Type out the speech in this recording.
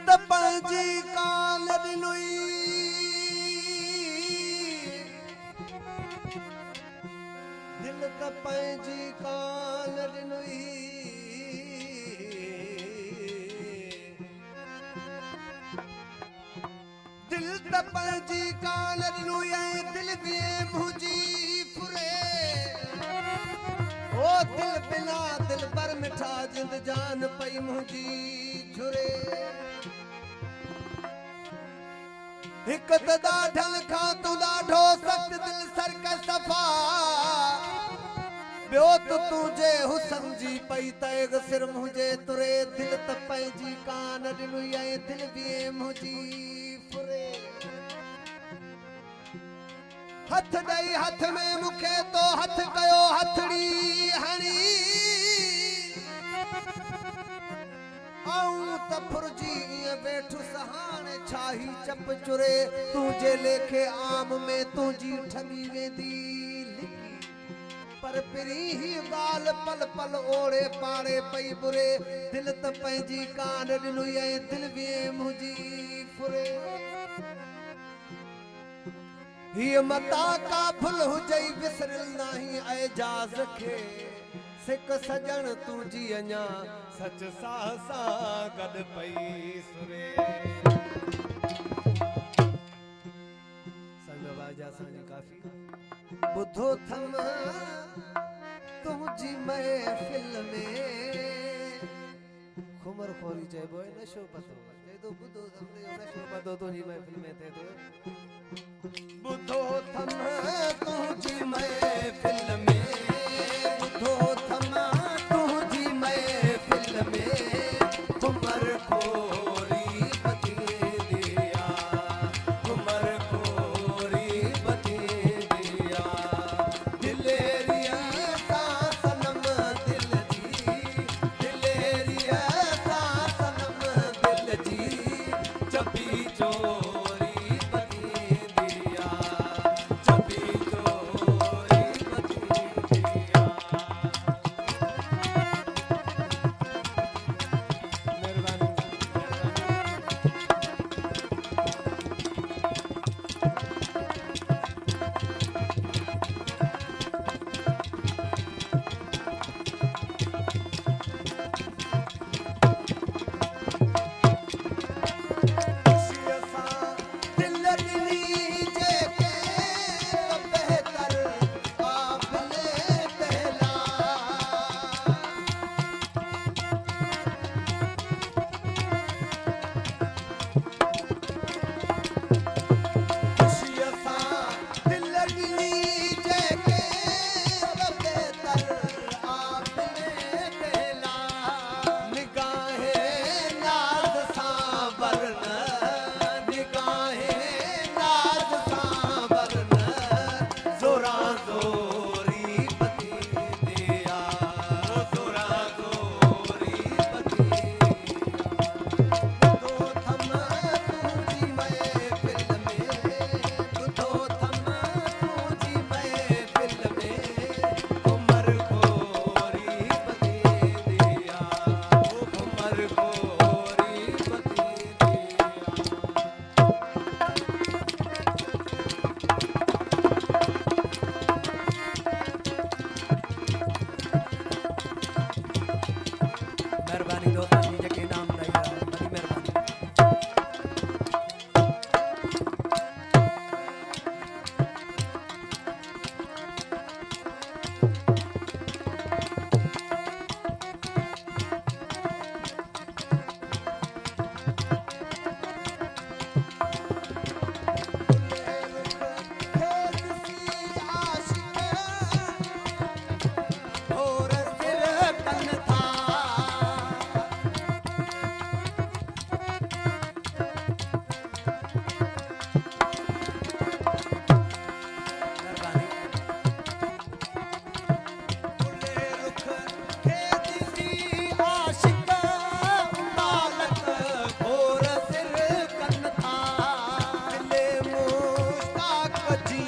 त पंहिंजी कान ॾिनुई दिल त पंहिंजी कान ॾिनुई दिल त पंहिंजी कान ॾिनुई ऐं दिल बि मुंहिंजी फुरे ओ दिल बिना दिल पर मिठा जिंद जान पई मुंहिंजी झुरे हिक त ॾाढल खां तूं ॾाढो सख़्त दिल सरक सफ़ा ॿियो तुंहिंजे हुस्न जी पई तैग सिर मुंहिंजे तुरे दिल त पंहिंजी कान ॾिनुई ऐं दिल बि मुंहिंजी फुरे हथ ॾेई हथ में मूंखे तो हथ कयो हथड़ी हणी आऊं त फुरजी ईअं वेठुसि हाणे छाही चप चुरे तुंहिंजे लेखे आम में तुंहिंजी ठगी वेंदी लिकी पर पिरी ही ॻाल्हि पल पल ओड़े पाड़े पई बुरे दिल त पंहिंजी कान ॾिनुई ऐं दिल बि मुंहिंजी फुरे हीअ मता का भुल हुजई विसरिल नाही एजाज़ खे सिक सजण तुंहिंजी अञा सच साह सां गॾु पई सुरे संग बाजा असांजी काफ़ी ॿुधो थम तुंहिंजी महफ़िल में खुमर खोरी चइबो आहे नशो पतो चए थो ॿुधो थम नशो पतो तुंहिंजी महफ़िल में थिए थो ॿुधो थम तुंहिंजी महफ़िल में ॿुधो थम तुंहिंजी महफ़िल में खुमर खोरी बती दिया खुमर खोरी बती दिया दिलेरिया सा सनम दिल जी दिलेरिया सा सनम दिल जी जबी चोरी बती दिया जबी चोरी बती दिया जी